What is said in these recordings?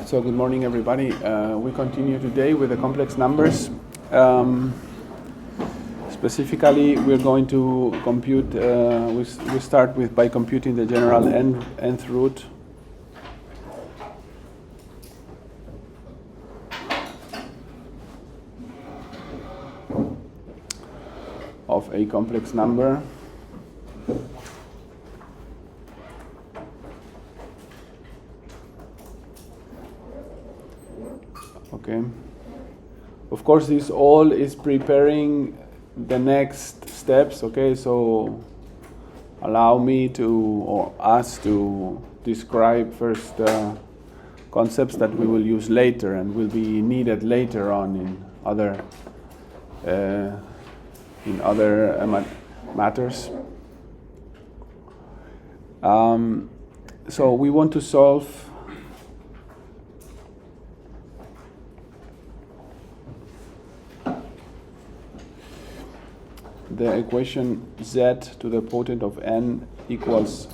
So good morning, everybody. We continue today with the complex numbers. Specifically, we're going to compute, we start by computing the general nth root of a complex number. Okay. Of course, this all is preparing the next steps. Okay, so allow me to, or us to, describe first concepts that we will use later and will be needed later on in other matters. So we want to solve the equation z to the potent of n equals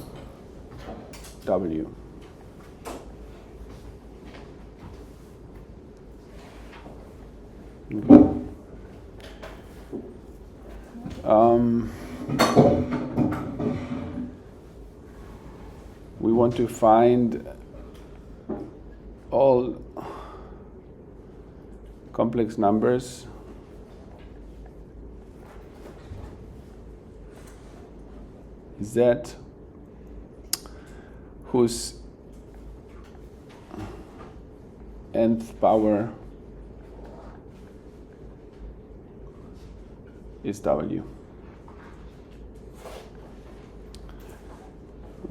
w. Okay. We want to find all complex numbers z whose nth power is w.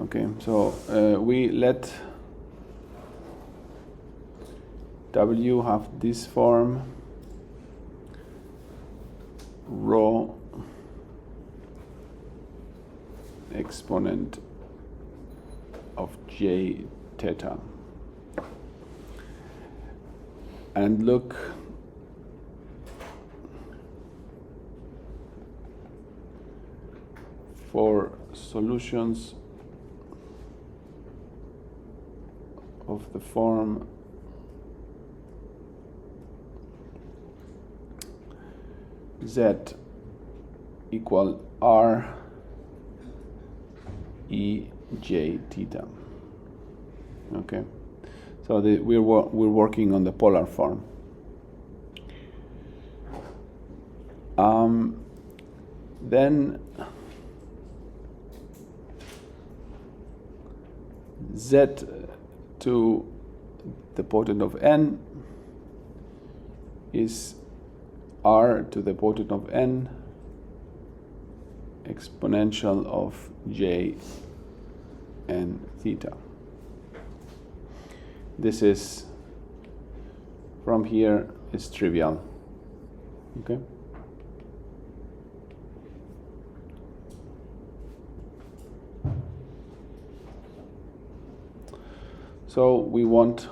Okay, so we let w have this form, rho exponent of j theta, and look for solutions of the form z equal r e j theta. Okay, so we're working on the polar form. Then z to the potent of n is r to the potent of n exponential of j and theta. This is, from here, is trivial. Okay. So we want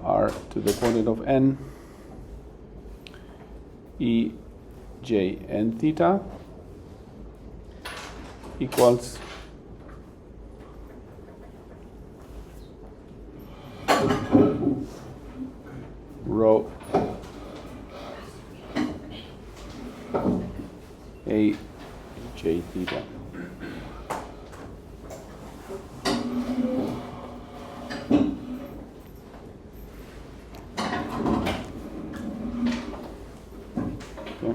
r to the potent of n e j n theta equals rho a j theta. Okay.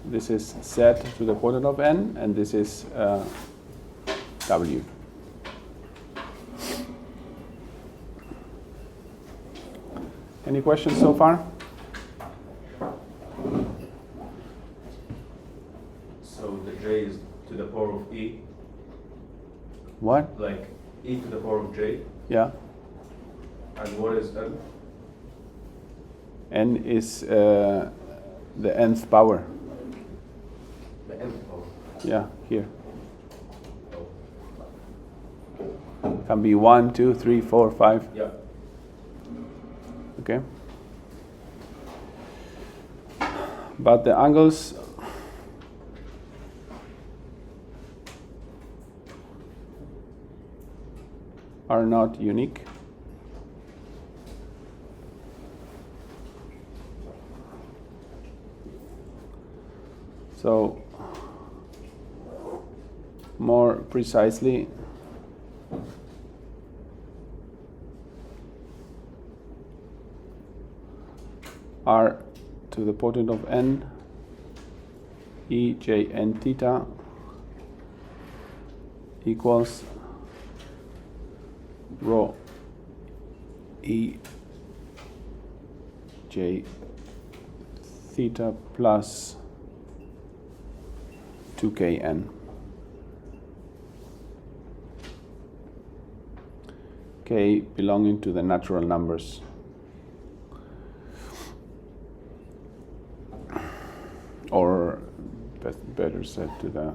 This is z to the potent of n, and this is w. Any questions so far? So the j is to the power of e? What? Like e to the power of j? Yeah. And what is n? N is the nth power. The nth power? Yeah, here. Oh. Can be 1, 2, 3, 4, 5. Yeah. Okay. But the angles are not unique. So more precisely, r to the potent of n e j n theta equals rho e j theta plus 2kn. K belonging to the natural numbers. Or better said, to the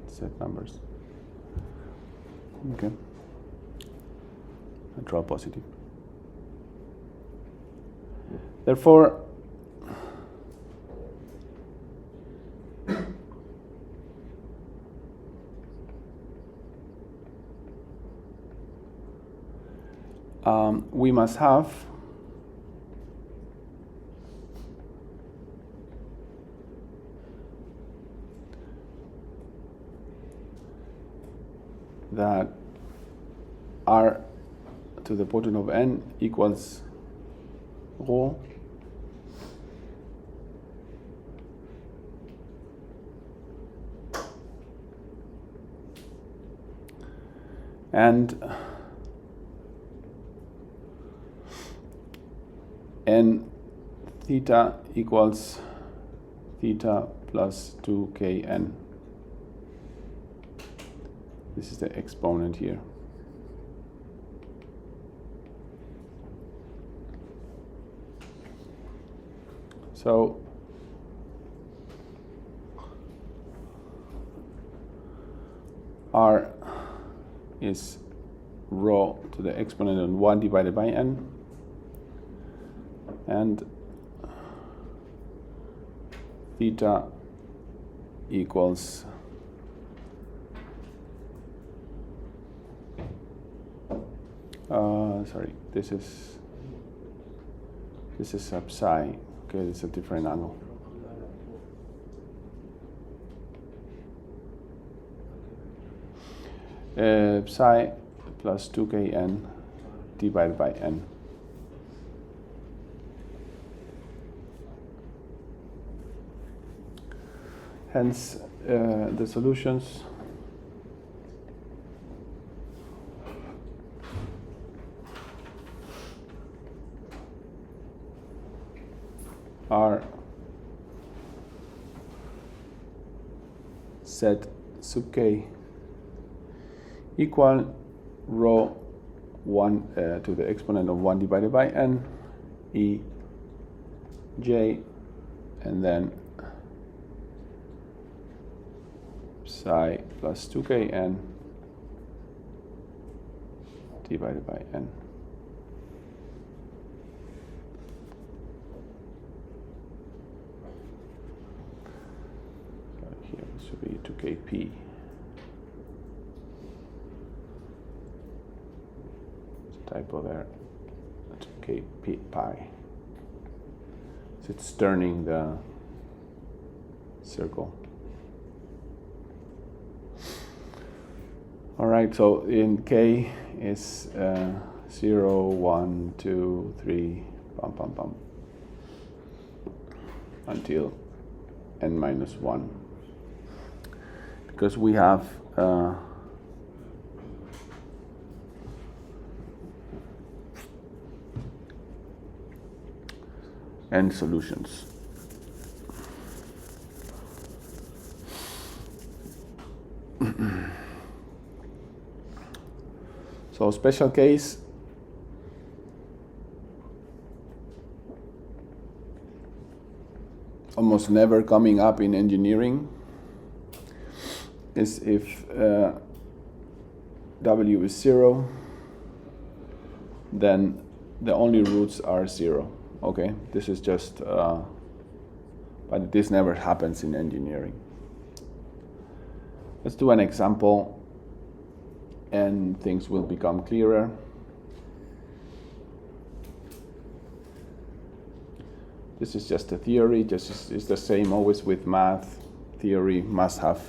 set numbers. Okay. Natural positive. Therefore, we must have that r to the potent of n equals rho and n theta equals theta plus 2kn. This is the exponent here. So r is rho to the exponent of 1 divided by n, and theta equals this is sub psi. Okay, it's a different angle. Psi plus 2kn divided by n. Hence, the solutions are set sub k equal rho 1 to the exponent of 1 divided by n e j, and then psi plus 2kn divided by n. So here it should be 2kp. Typo there. That's kp pi. So it's turning the circle. All right, so in k is 0, 1, 2, 3, pum, pum, pum, until n minus 1. Because we have n solutions. So special case almost never coming up in engineering is if W is 0, then the only roots are 0. Okay, this is just, but this never happens in engineering. Let's do an example and things will become clearer. This is just a theory, just it's the same always with math. Theory must have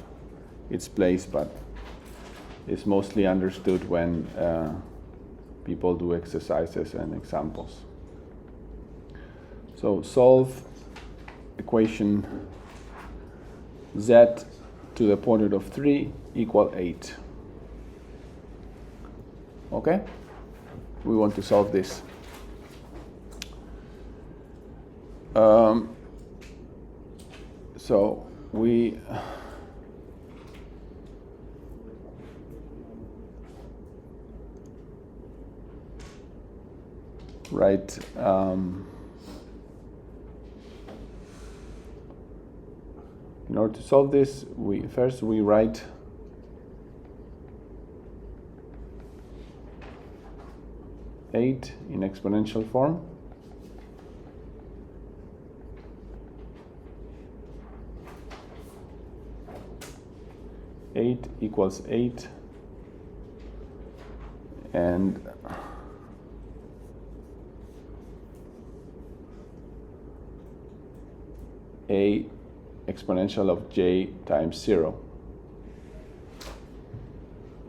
its place, but it's mostly understood when people do exercises and examples. So solve equation z to the pointed of 3 equal 8. Okay? We want to solve this. So we write in order to solve this, we write eight in exponential form. Eight equals 8, and a exponential of j times 0.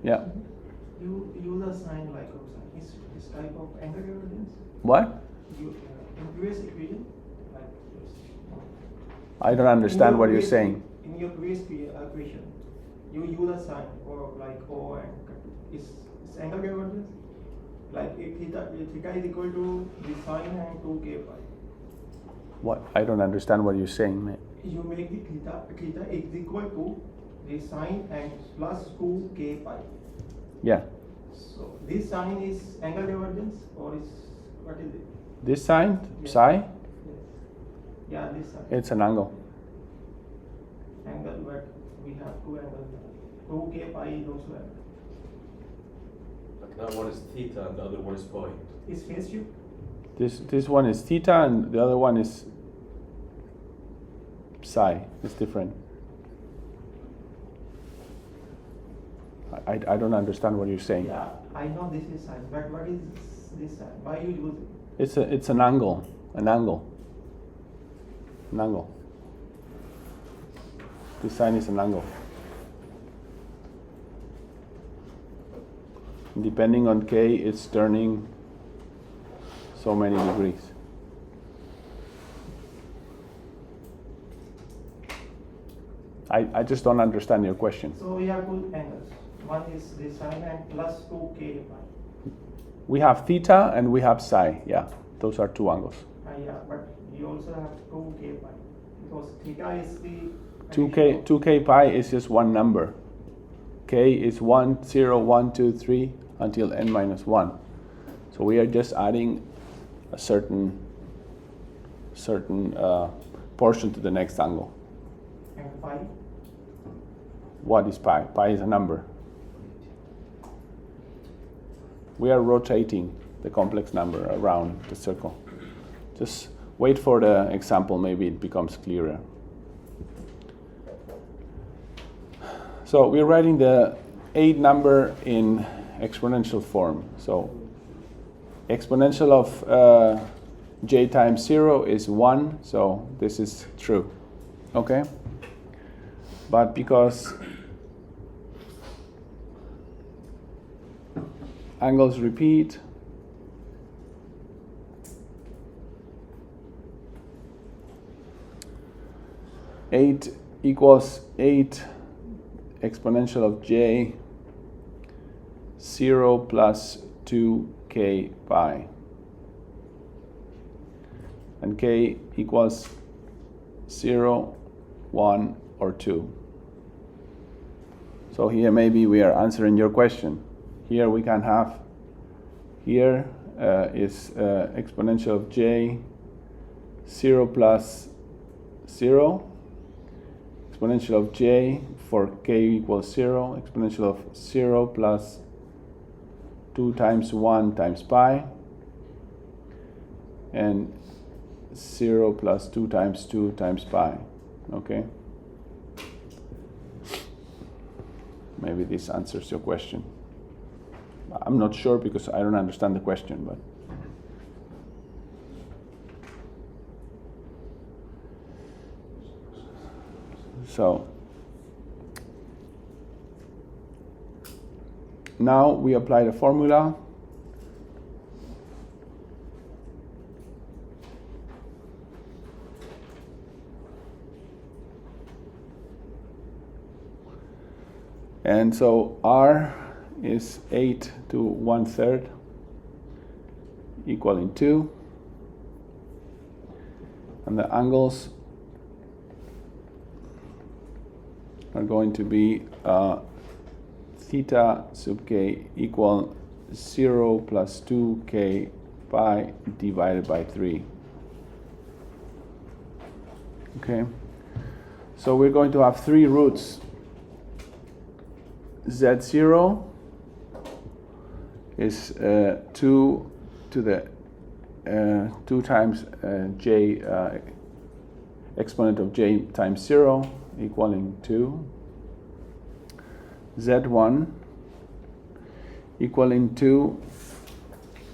Yeah. You use a sign like this type of angle divergence. What? In previous equation, like this. I don't understand what you're saying. In your previous equation, you use a sign or like O and it's angle divergence. Like if theta is equal to the sine and 2k pi. What? I don't understand what you're saying, mate. You make the theta is equal to the sine and plus 2k pi. Yeah. So this sign is angle divergence or is what is it? This sign, Yeah. psi, Yes. Yeah, this sign. it's an angle. Angle, but we have two angles. 2k pi is also angle. Like that one is theta and the other one is pi. Is phase shift? This one is theta and the other one is psi. It's different. I don't understand what you're saying. Yeah, I know this is sine, but what is this sign? Why you use it? It's an angle. An angle. This sign is an angle. Depending on k, it's turning so many degrees. I just don't understand your question. So we have two angles. One is the sine and plus 2k pi. We have theta and we have psi. Yeah, those are two angles. Yeah, but you also have 2k pi because theta is the 2k pi is just one number. K is 1, 0, 1, 2, 3 until n minus 1. So we are just adding a certain portion to the next angle. and pi. What is pi? Pi is a number. We are rotating the complex number around the circle. Just wait for the example, maybe it becomes clearer. So we're writing the 8 number in exponential form. So exponential of j times 0 is 1, so this is true. Okay? But because angles repeat, eight equals 8 exponential of j 0 plus 2k pi, and k equals 0, 1, or 2. So here maybe we are answering your question. Here we can have, here is exponential of j 0 plus 0, exponential of j for k equals 0, exponential of 0 plus 2 times 1 times pi, and 0 plus 2 times 2 times pi. Okay? Maybe this answers your question. I'm not sure because I don't understand the question, but. So now we apply the formula. And so R is 8 to 1/3 equaling 2. And the angles are going to be theta sub k equal 0 plus 2k pi divided by 3. Okay, so we're going to have three roots. Z0 is 2 to the 2 times j exponent of j times 0 equaling 2. Z1 equaling 2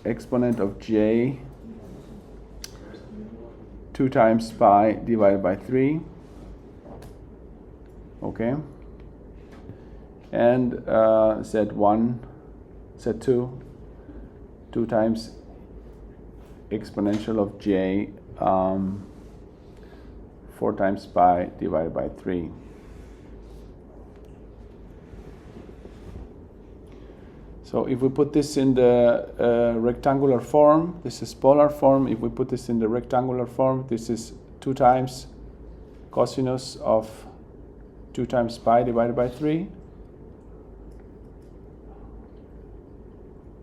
exponent of j 2 times pi divided by 3. Okay. And Z2 2 times exponential of j 4 times pi divided by 3. So if we put this in the rectangular form, this is polar form. If we put this in the rectangular form, this is 2 times cosinus of 2 times pi divided by 3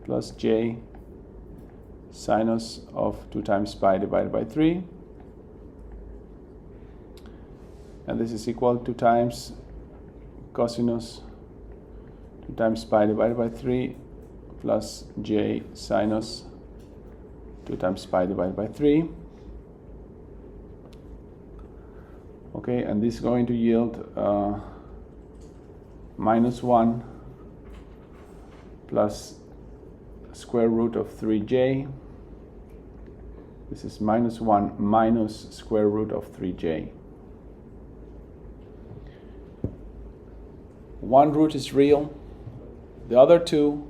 plus j sinus of 2 times pi divided by 3. And this is equal to 2 times cosinus 2 times pi divided by 3 plus j sinus 2 times pi divided by 3. Okay, and this is going to yield minus 1 plus square root of 3j. This is minus 1 minus square root of 3j. One root is real, the other two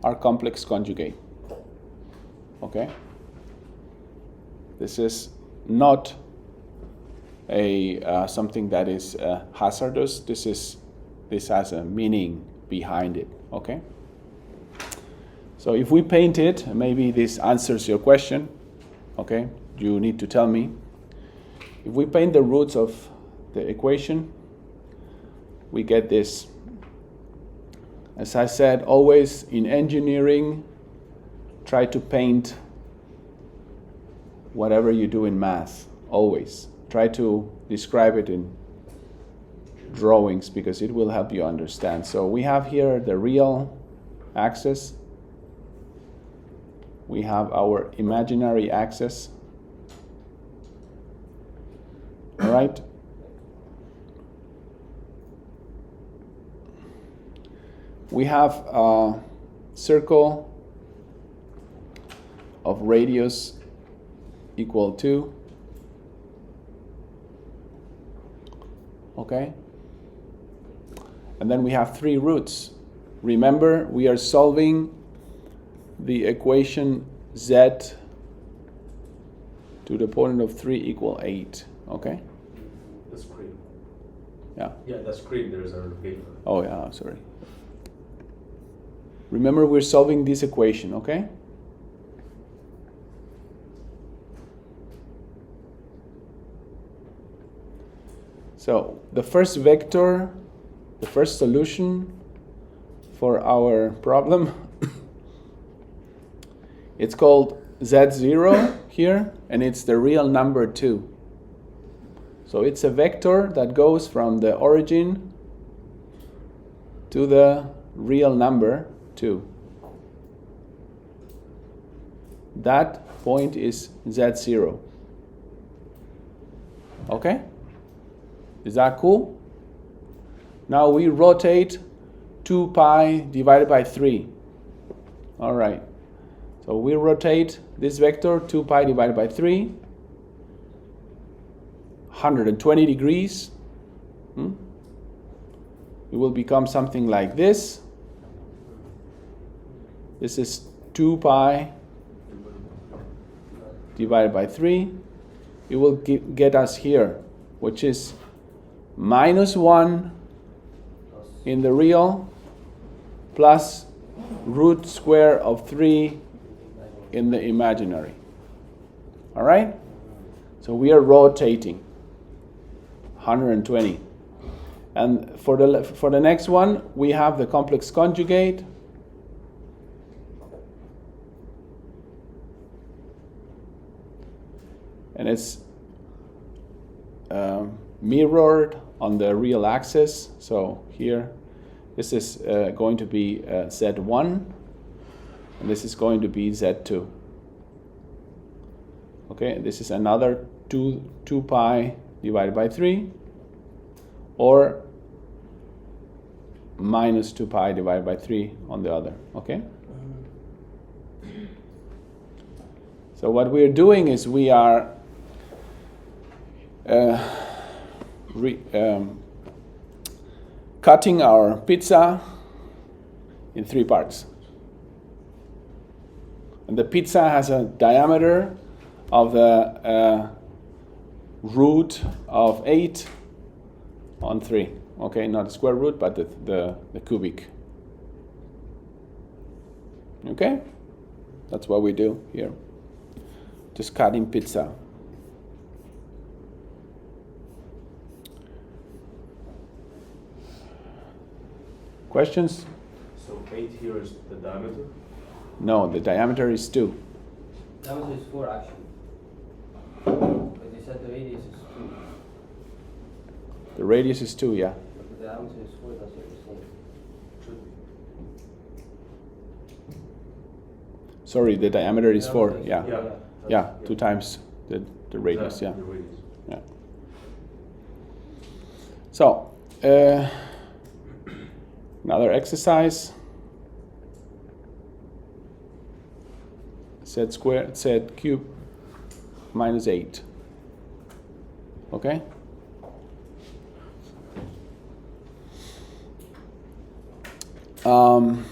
are complex conjugate. Okay? This is not a something that is hazardous. This has a meaning behind it. Okay? So if we paint it, maybe this answers your question. Okay? You need to tell me. If we paint the roots of the equation, we get this. As I said, always in engineering, try to paint whatever you do in math. Always. Try to describe it in drawings because it will help you understand. So we have here the real axis. We have our imaginary axis. All right? We have a circle of radius equal to, okay? And then we have three roots. Remember, we are solving the equation z to the point of 3 equal 8, okay? The screen. Yeah. Yeah, the screen, there's a paper. Oh yeah, sorry. Remember, we're solving this equation, okay? So the first vector, the first solution for our problem, it's called Z0 here, and it's the real number 2. So it's a vector that goes from the origin to the real number 2. That point is Z0. Okay? Is that cool? Now we rotate 2 pi divided by 3. All right. So we rotate this vector 2 pi divided by 3, 120 degrees. It will become something like this. This is 2 pi divided by 3. It will get us here, which is minus 1 in the real plus root square of 3 in the imaginary. All right? So we are rotating 120. And for the next one, we have the complex conjugate. And it's mirrored on the real axis. So here, this is going to be Z1, and this is going to be Z2. Okay, this is another 2 pi divided by 3, or minus 2 pi divided by 3 on the other. Okay? So what we are doing is we are cutting our pizza in 3 parts. And the pizza has a diameter of the root of 8 on 3. Okay, not the square root, but the cubic. Okay? That's what we do here. Just cutting pizza. Questions? So 8 here is the diameter? No, the diameter is 2. Diameter is 4 actually. But you said the radius is 2. The radius is 2, yeah. But the diameter is 4, that's what you're saying. Should be. Sorry, the diameter is 4, yeah. Yeah. 2 times the radius, yeah. The radius. Yeah. So, another exercise. Z squared, Z cubed minus 8. Okay? Can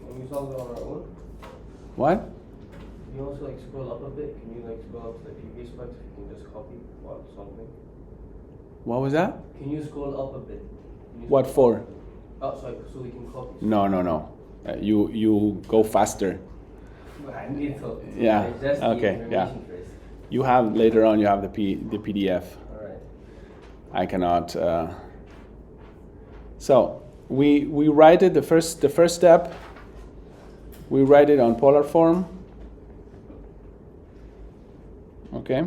we solve it on our own? What? Can you also like scroll up a bit? Can you like scroll up to the previous part if you can just copy while solving? What was that? Can you scroll up a bit? What for? Oh, sorry, so we can copy. No. You go faster. I need to Yeah, digest the okay, yeah. information first. You have later on. You have the PDF. All right. I cannot. So we write it the first step. We write it on polar form. Okay.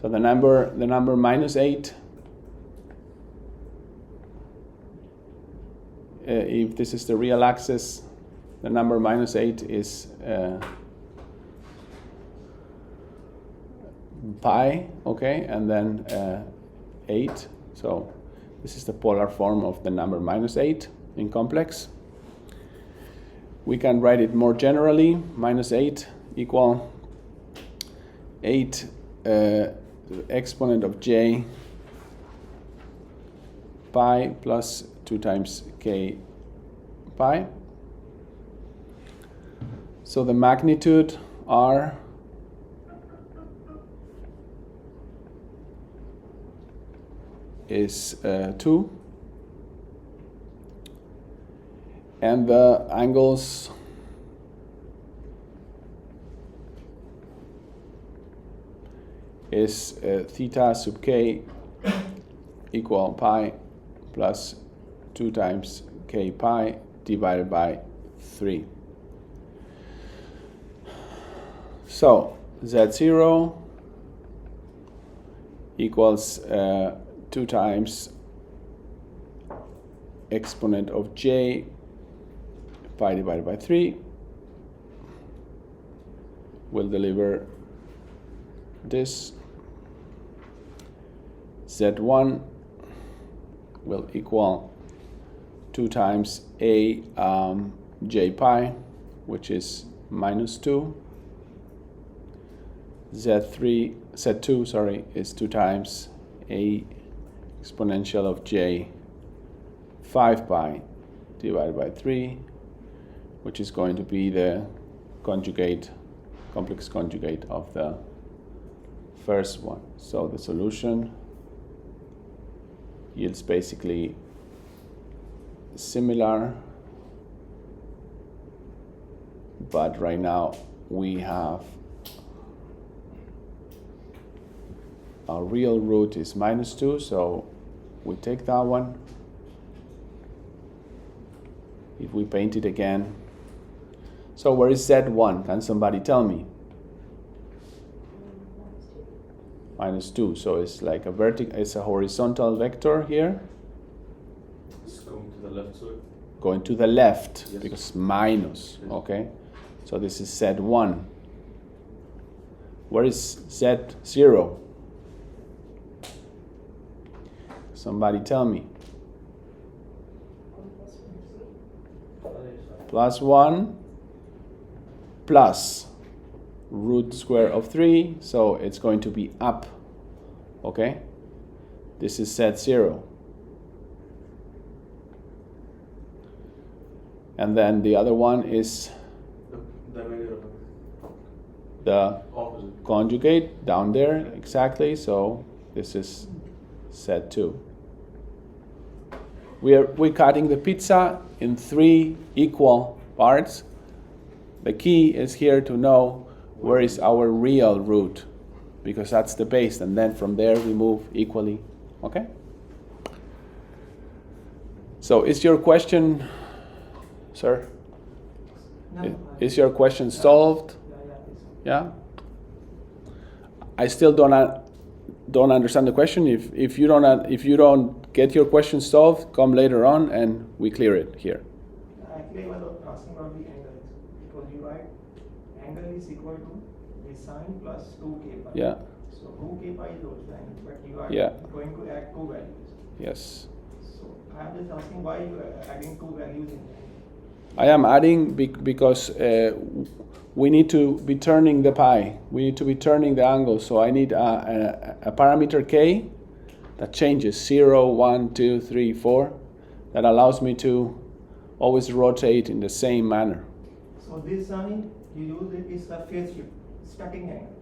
So the number minus 8. If this is the real axis, the number minus 8 is pi, okay, and then 8. So this is the polar form of the number minus 8 in complex. We can write it more generally, minus 8 equal 8 exponent of j pi plus 2 times k pi. So the magnitude r is 2, and the angles is theta sub k equal pi plus 2 times k pi divided by 3. So Z0 equals 2 times exponent of j pi divided by 3 will deliver this. Z1 will equal 2 times a j pi which is minus 2. Z2, sorry, is 2 times a exponential of j 5 pi divided by 3, which is going to be the conjugate, complex conjugate of the first one. So the solution yields basically similar, but right now we have our real root is minus 2, so we take that one. If we paint it again, so where is Z1? Can somebody tell me? Minus 2, so it's like it's a horizontal vector here. It's going to the left side. Going to the left, Yes. because minus, Yes. okay? So this is Z1. Where is Z0? Somebody tell me. Plus 1 plus root square of 3, so it's going to be up, okay? This is Z0. And then the other one is The negative. the Opposite. conjugate down there, exactly, so this is Z2. We're cutting the pizza in 3 equal parts. The key is here to know where is our real root, because that's the base, and then from there we move equally, okay? So is your question, sir? No, Is your question solved? Yeah? I still don't understand the question. If you don't get your question solved, come later on and we clear it here. Actually, I was asking about the angles, because you write angle is equal to the sine plus 2k pi. Yeah. So 2k pi is also angle, but you are Yeah. going to add 2 values. Yes. So I am just asking why you are adding 2 values in the angle. I am adding because we need to be turning the pi. We need to be turning the angle. So I need a parameter k that changes 0, 1, 2, 3, 4, that allows me to always rotate in the same manner. So this sine, you use it is a phase shift, starting angle.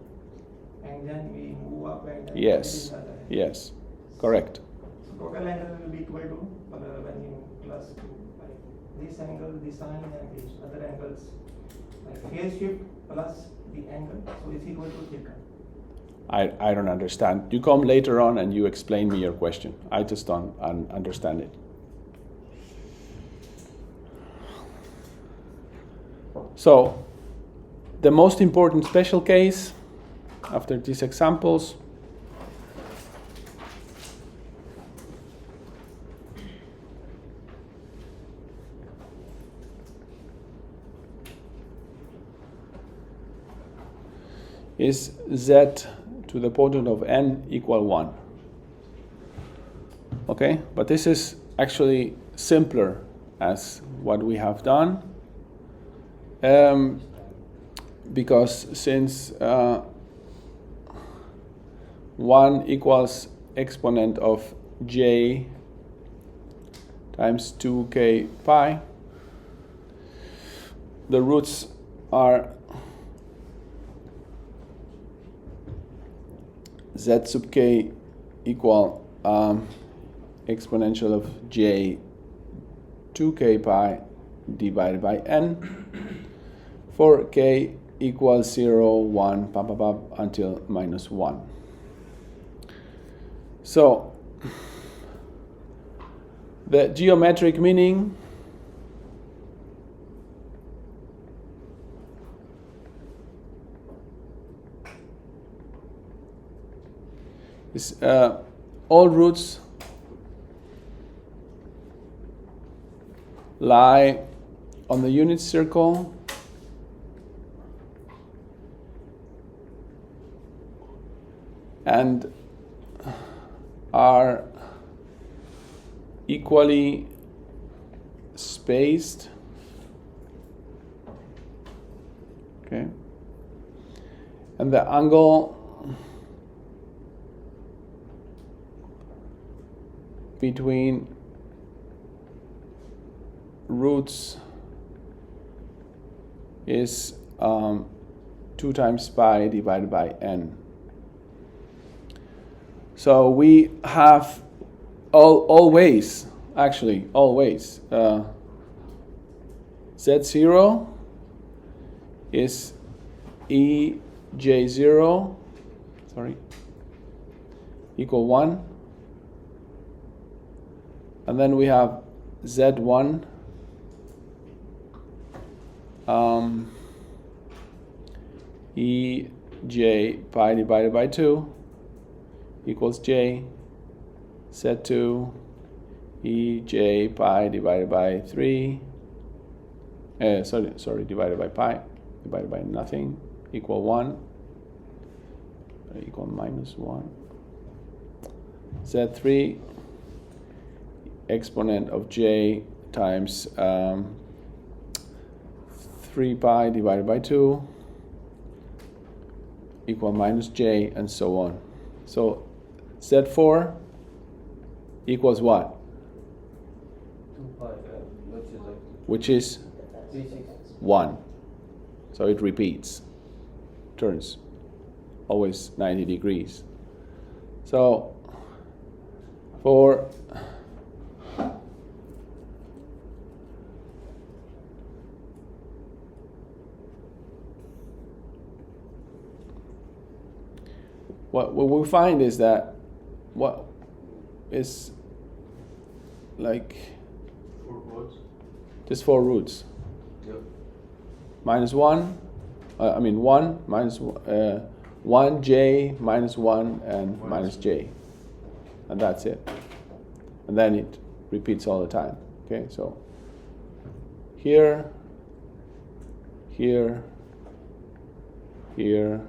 And then we move up and then Yes. angle. Yes. Correct. So total angle will be equal to when you plus 2. Like this angle, the sine, and these other angles. Like phase shift plus the angle, so it's equal to theta. I don't understand. You come later on and you explain me your question. I just don't understand it. So, the most important special case after these examples is z to the potent of n equal 1. Okay, but this is actually simpler as what we have done, because since 1 equals exponent of j times 2k pi, the roots are z sub k equal exponential of j 2k pi divided by n for k equals 0, 1, until minus 1. So the geometric meaning is all roots lie on the unit circle and are equally spaced okay? And the angle between roots is 2 times pi divided by n. So we have always z0 is ej0 equal 1, and then we have z1 ej pi divided by 2 equals j, z2 ej pi divided by 3, divided by pi, divided by nothing, equal 1, equal minus 1, z3 exponent of j times 3 pi divided by 2 equal minus j, and so on. So z4 equals what? 2 pi, which is 1. So it repeats, turns always 90 degrees. So for what we find is that what is like 4 roots. just 4 roots. Yep. Minus 1, 1 minus 1 j minus 1 and minus j, and that's it. And then it repeats all the time. Okay, so here, here, here,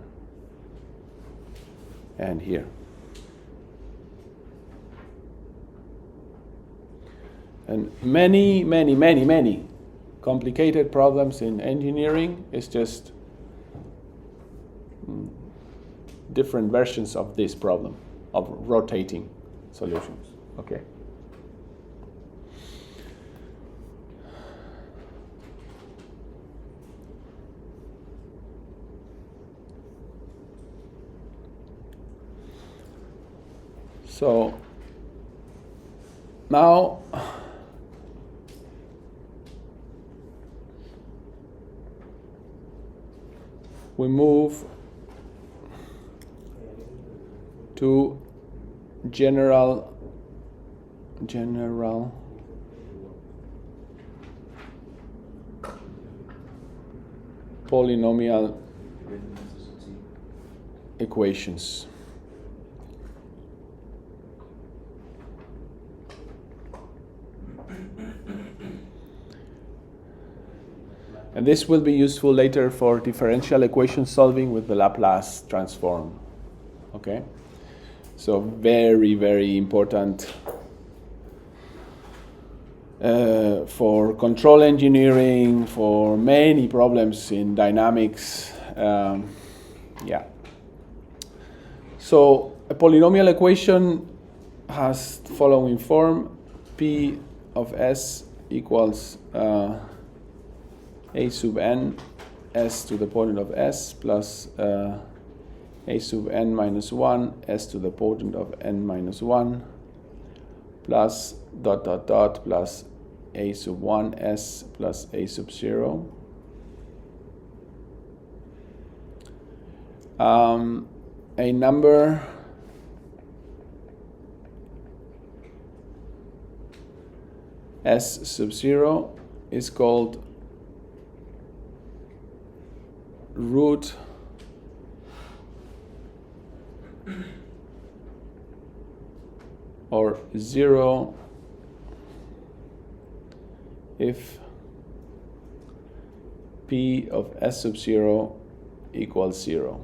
and here. And many complicated problems in engineering is just different versions of this problem of rotating solutions. Okay. So now we move to general polynomial equations. And this will be useful later for differential equation solving with the Laplace transform. Okay? So very important for control engineering, for many problems in dynamics. Yeah. So a polynomial equation has the following form: P of S equals a sub n s to the potent of s plus a sub n minus 1 s to the potent of n minus 1 plus ... plus a sub 1 s plus a sub 0. A number s sub 0 is called root or 0 if P of S sub 0 equals 0.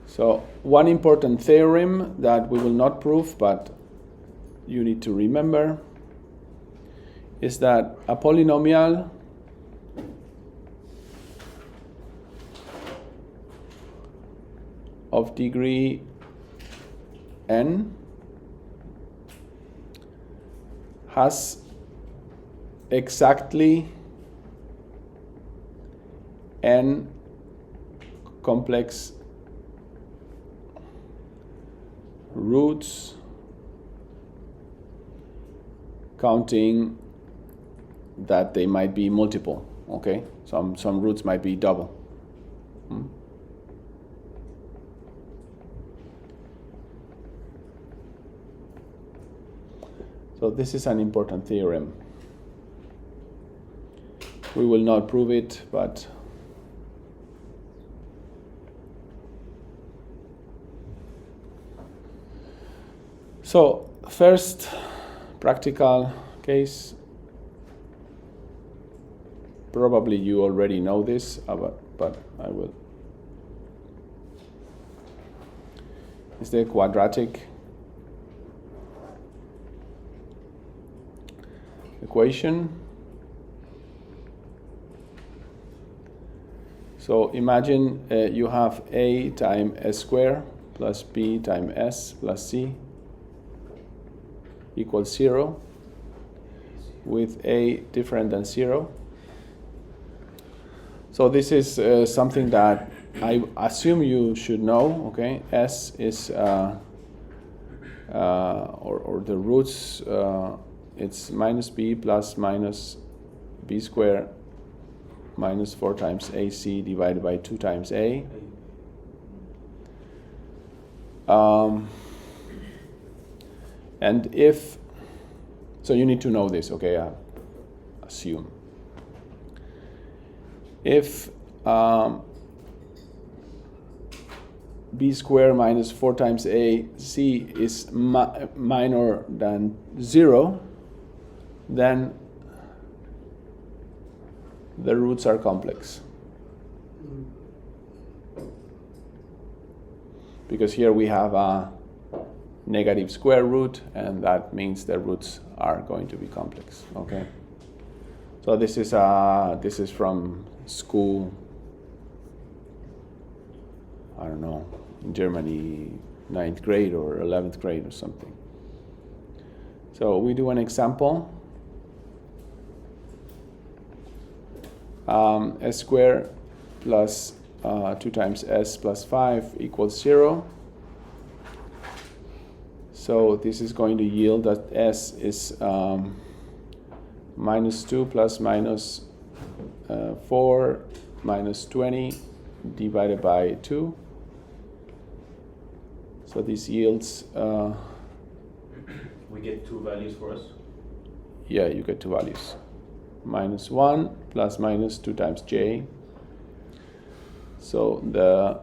So one important theorem that we will not prove, but you need to remember is that a polynomial of degree n has exactly n complex roots, counting that they might be multiple. Okay, some roots might be double. So this is an important theorem. We will not prove it, but so first practical case. Probably you already know this, but I will. Is the quadratic equation. So imagine you have a times s squared plus b times s plus c equals 0, with a different than 0. So this is something that I assume you should know. Okay, s is or the roots. It's minus b plus minus b squared minus 4 times ac divided by 2 times a. And if, so you need to know this, okay, assume. If b squared minus 4 times ac is minor than 0, then the roots are complex. Because here we have a negative square root, and that means the roots are going to be complex. Okay. So this is from school. I don't know, in Germany, 9th grade or 11th grade or something. So we do an example. S squared plus 2 times s plus 5 equals 0. So this is going to yield that s is minus 2 plus minus 4 minus 20 divided by 2. So this yields... we get two values for us? Yeah, you get two values. Minus 1 plus minus 2 times j. So the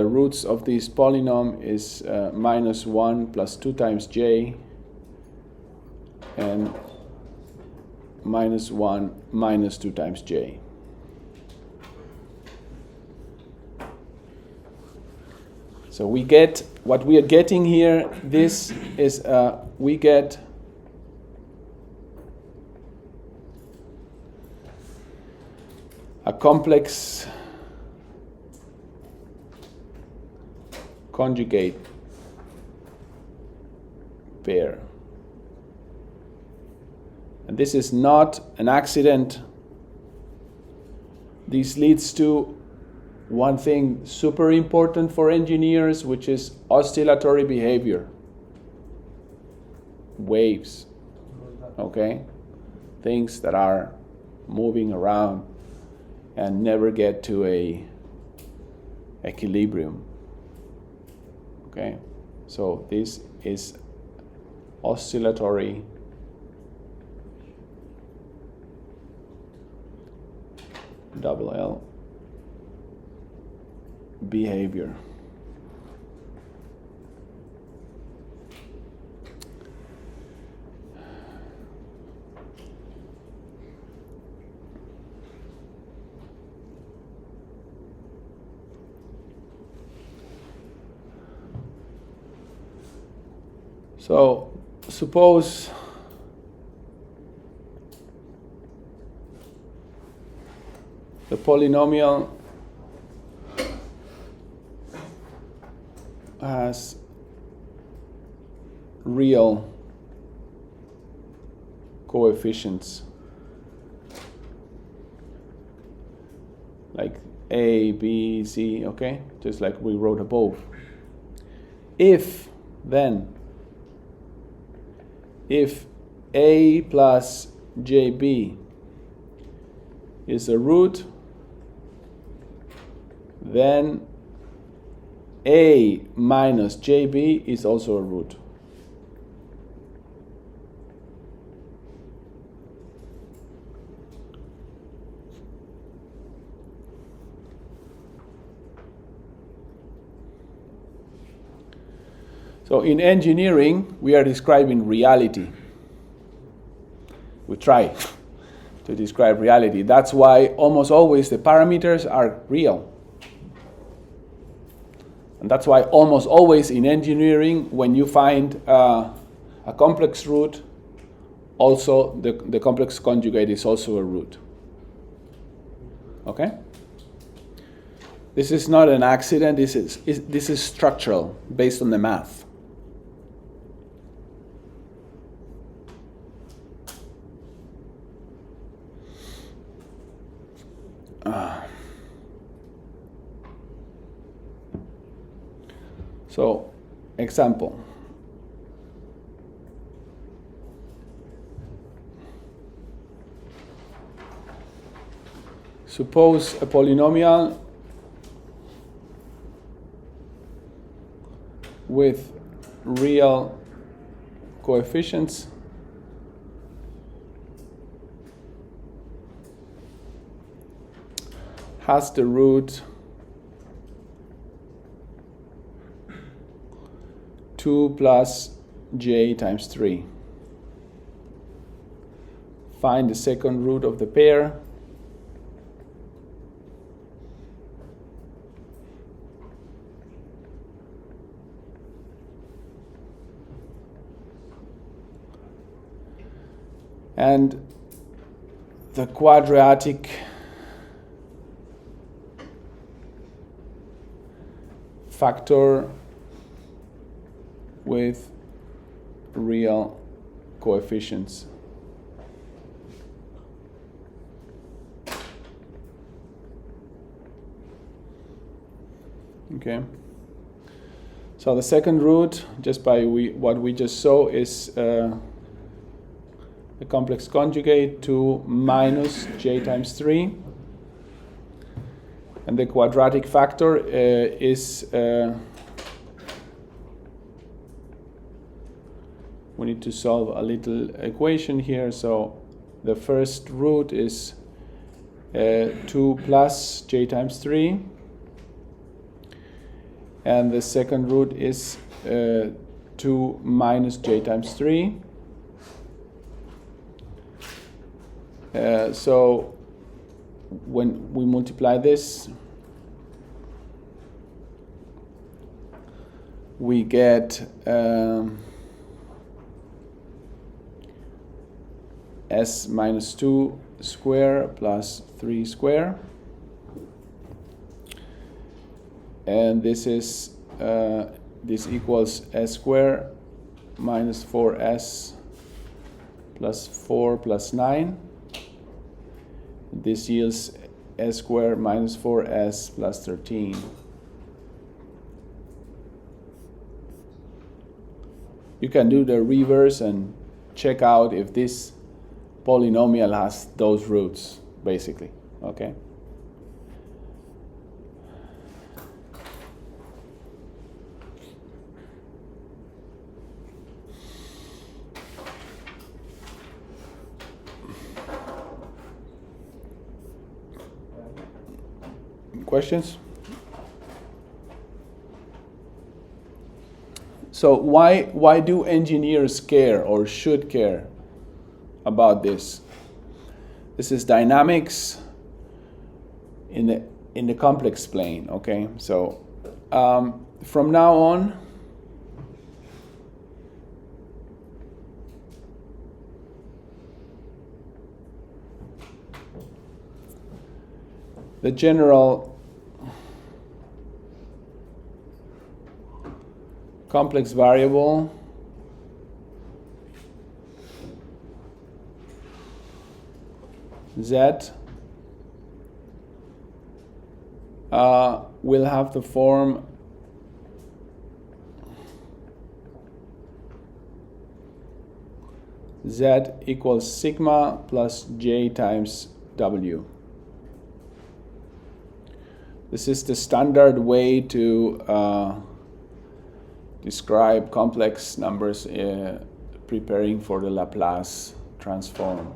roots of this polynomial is minus 1 plus 2 times j and minus 1 minus 2 times j. So we get, what we are getting here, this is, we get a complex conjugate pair. And this is not an accident. This leads to one thing super important for engineers, which is oscillatory behavior. Waves. Okay? Things that are moving around and never get to a equilibrium. Okay? So this is oscillatory double L behavior. So suppose the polynomial has real coefficients like A, B, C, okay? Just like we wrote above. If A plus JB is a root, then A minus JB is also a root. So in engineering, we are describing reality. We try to describe reality. That's why almost always the parameters are real. And that's why almost always in engineering, when you find a complex root, also the complex conjugate is also a root. Okay? This is not an accident. This is structural, based on the math. So, example. Suppose a polynomial with real coefficients has the root 2 plus j times 3. Find the second root of the pair. And the quadratic factor with real coefficients. Okay. So the second root, just by what we just saw, is the complex conjugate 2 minus j times 3. And the quadratic factor is, we need to solve a little equation here. So the first root is 2 plus j times 3. And the second root is 2 minus j times 3. So when we multiply this, we get s minus 2 square plus 3 square. And this is this equals s square minus 4s plus 4 plus 9. This yields s squared minus 4s plus 13. You can do the reverse and check out if this polynomial has those roots, basically. Okay? Questions? So why do engineers care or should care about this? This is dynamics in the complex plane. Okay, so from now on, the general complex variable Z will have the form Z equals sigma plus J times W. This is the standard way to describe complex numbers preparing for the Laplace transform.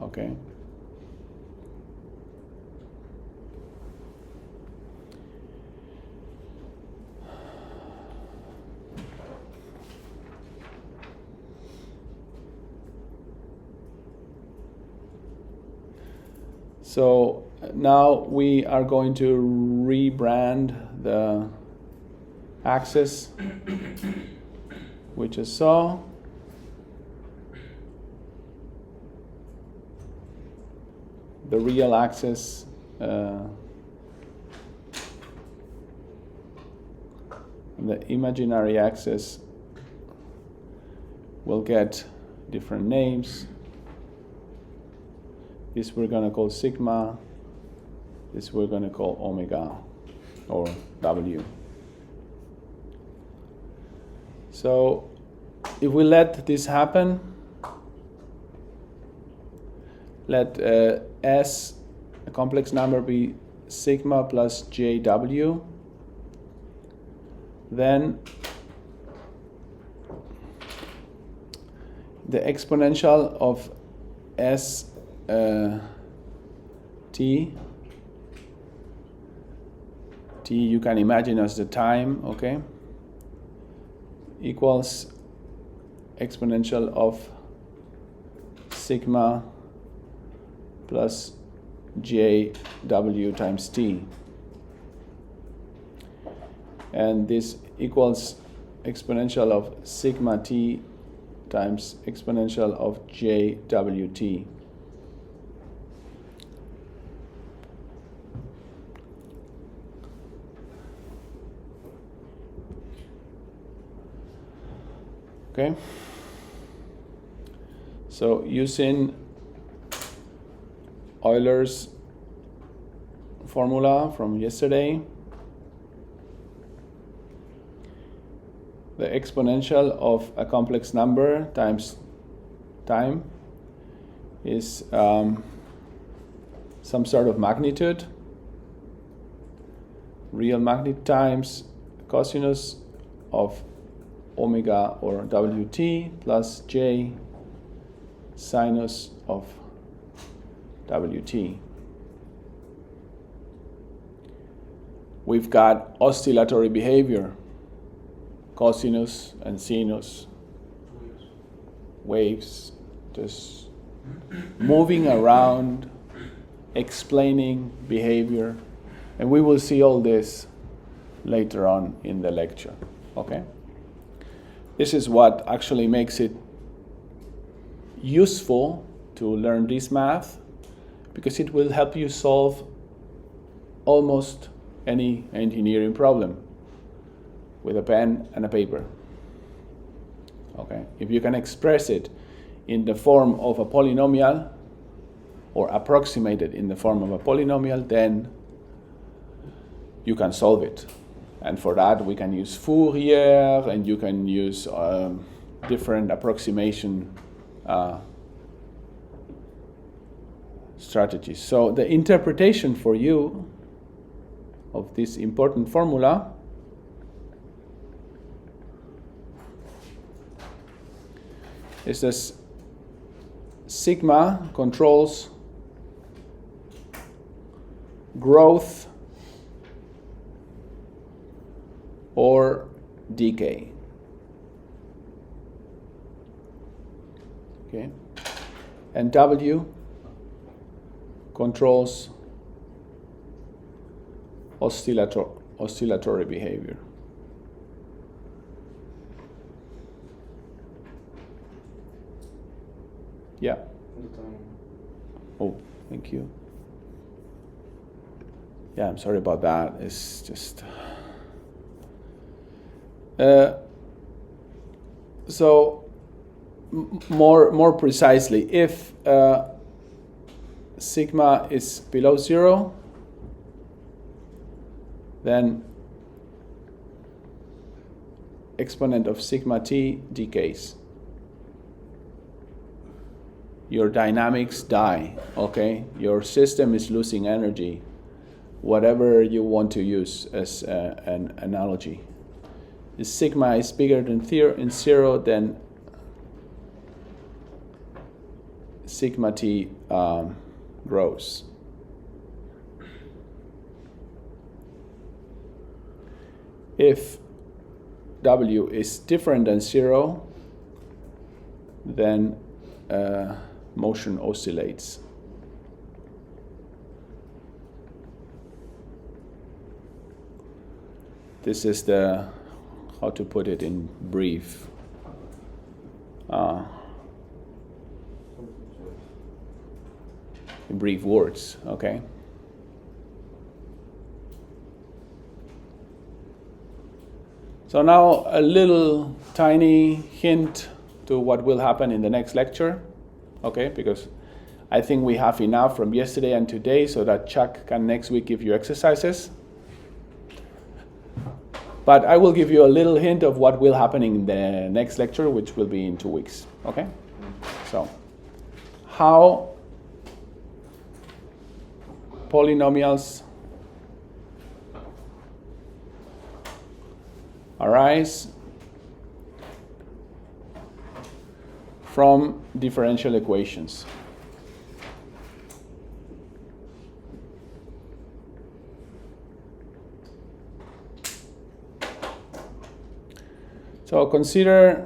Okay. So now we are going to rebrand the axis, which is so. The real axis and the imaginary axis will get different names. This we're going to call sigma. This we're going to call omega or W. So if we let this happen, let S, a complex number, be sigma plus JW, then the exponential of S T you can imagine as the time, okay, equals exponential of sigma plus JW times T. And this equals exponential of sigma T times exponential of JWT. Okay. So using Euler's formula from yesterday, the exponential of a complex number times time is some sort of magnitude, real magnitude times cosinus of omega or WT plus J sinus of WT. We've got oscillatory behavior, cosinus and sinus, waves, just moving around, explaining behavior, and we will see all this later on in the lecture, okay? This is what actually makes it useful to learn this math, because it will help you solve almost any engineering problem with a pen and a paper. Okay, if you can express it in the form of a polynomial or approximate it in the form of a polynomial, then you can solve it. And for that, we can use Fourier, and you can use different approximation strategies. So the interpretation for you of this important formula is this: sigma controls growth or decay. Okay, and W controls oscillatory behavior. Yeah. Oh, thank you. Yeah, I'm sorry about that. It's just so more precisely, if sigma is below 0, then exponent of sigma t decays. Your dynamics die, okay? Your system is losing energy, whatever you want to use as an analogy. If sigma is bigger than 0, then sigma t grows. If W is different than 0, then motion oscillates. This is the, how to put it in brief. In brief words, okay? So now a little tiny hint to what will happen in the next lecture, okay? Because I think we have enough from yesterday and today so that Chuck can next week give you exercises. But I will give you a little hint of what will happen in the next lecture, which will be in 2 weeks, okay? So, how polynomials arise from differential equations. So consider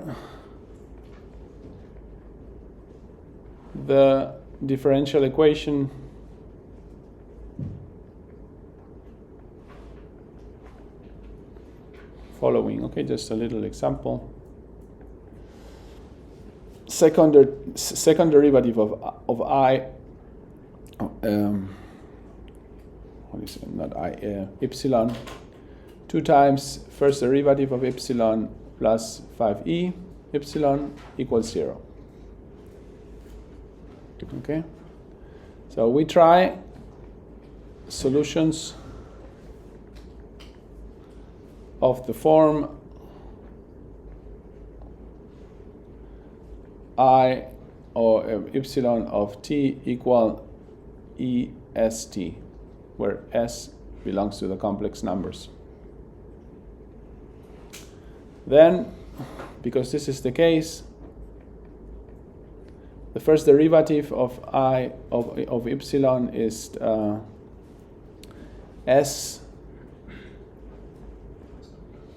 the differential equation following, okay, just a little example. Second derivative of I, what is it, not I, epsilon, 2 times first derivative of epsilon plus 5e epsilon equals 0. Okay, so we try solutions of the form I or epsilon of t equal est, where s belongs to the complex numbers. Then, because this is the case, the first derivative of I of epsilon is s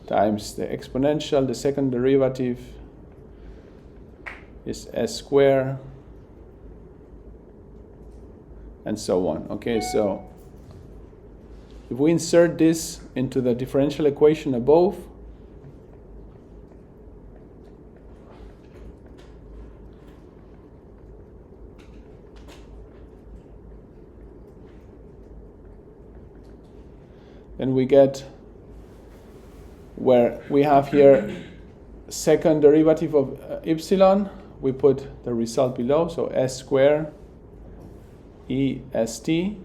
times the exponential. The second derivative is s squared, and so on. Okay, so if we insert this into the differential equation above, then we get where we have here second derivative of epsilon. We put the result below, so s squared est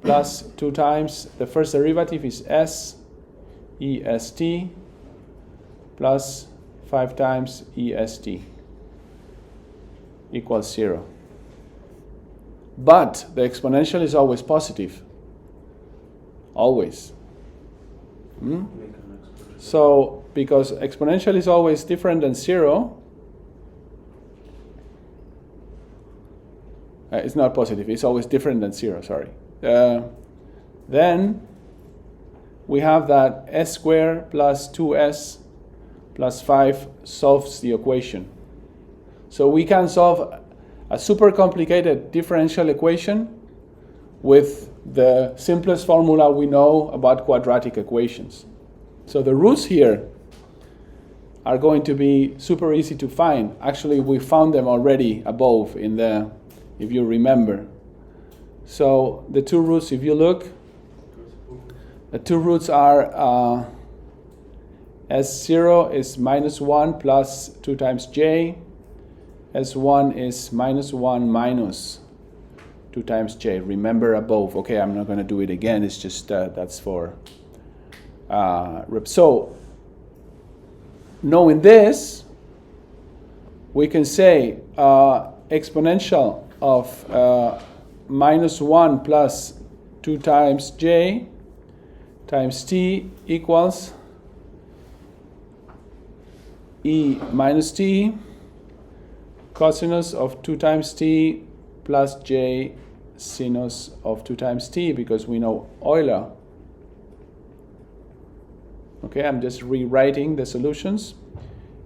plus 2 times the first derivative is s est plus 5 times est equals 0. But the exponential is always positive. Always. So, because exponential is always different than 0, it's not positive, it's always different than 0, sorry. Then we have that s squared plus 2s plus 5 solves the equation. So we can solve a super complicated differential equation with the simplest formula we know about quadratic equations. So the roots here are going to be super easy to find. Actually, we found them already above in the, if you remember, So the two roots, if you look, the two roots are S0 is minus 1 plus 2 times j. S1 is minus 1 minus 2 times j. Remember above. Okay, I'm not going to do it again. It's just that's for so knowing this, we can say exponential of minus 1 plus 2 times j times t equals e minus t cosinus of 2 times t plus j sinus of 2 times t, because we know Euler. Okay, I'm just rewriting the solutions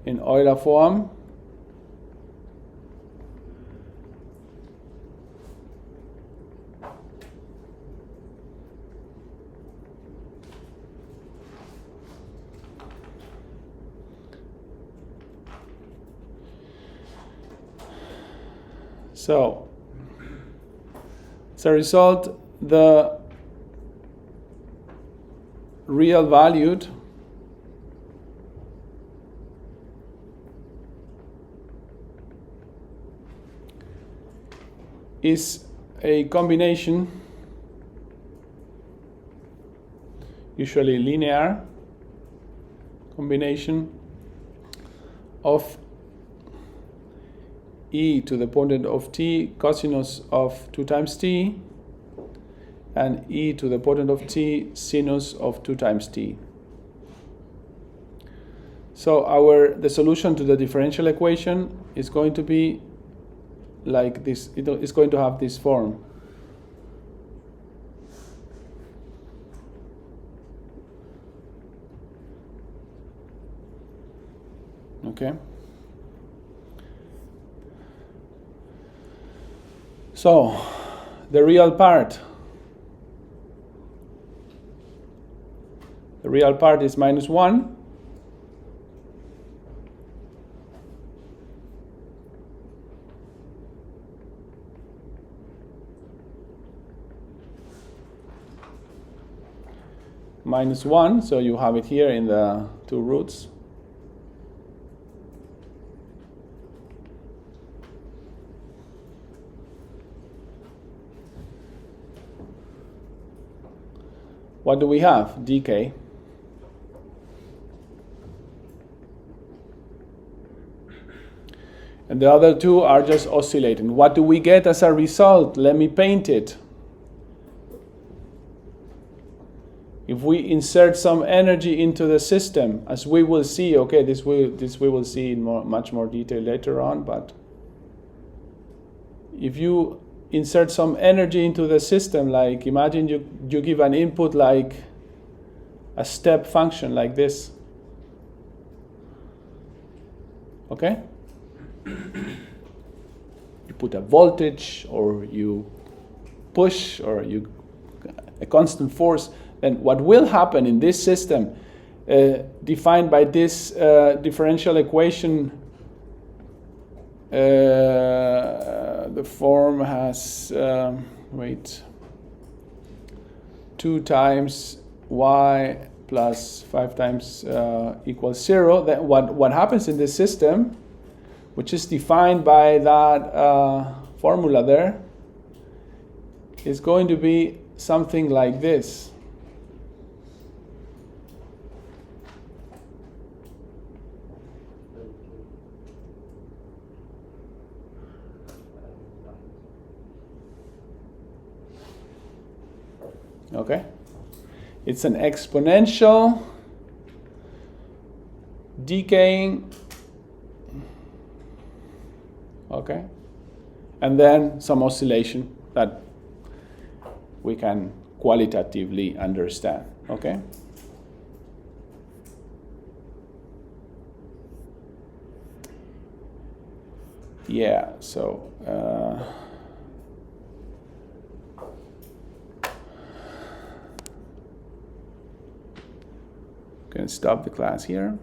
in Euler form. So, as a result, the real valued is a combination, usually linear combination, of e to the potent of t cosinus of 2 times t and e to the potent of t sinus of 2 times t. So the solution to the differential equation is going to be like this. It's going to have this form. Okay. So the real part is minus 1. Minus 1, so you have it here in the two roots. What do we have? dk. And the other two are just oscillating. What do we get as a result? Let me paint it. If we insert some energy into the system, as we will see, okay, this we will see in much more detail later on, but if you insert some energy into the system, like imagine you give an input like a step function like this. Okay? You put a voltage, or you push, or a constant force, then what will happen in this system, defined by this differential equation, the form has 2 times y plus 5 times equals 0. That what happens in this system, which is defined by that formula there, is going to be something like this. Okay, it's an exponential decaying, okay, and then some oscillation that we can qualitatively understand. Okay, yeah, so going to stop the class here.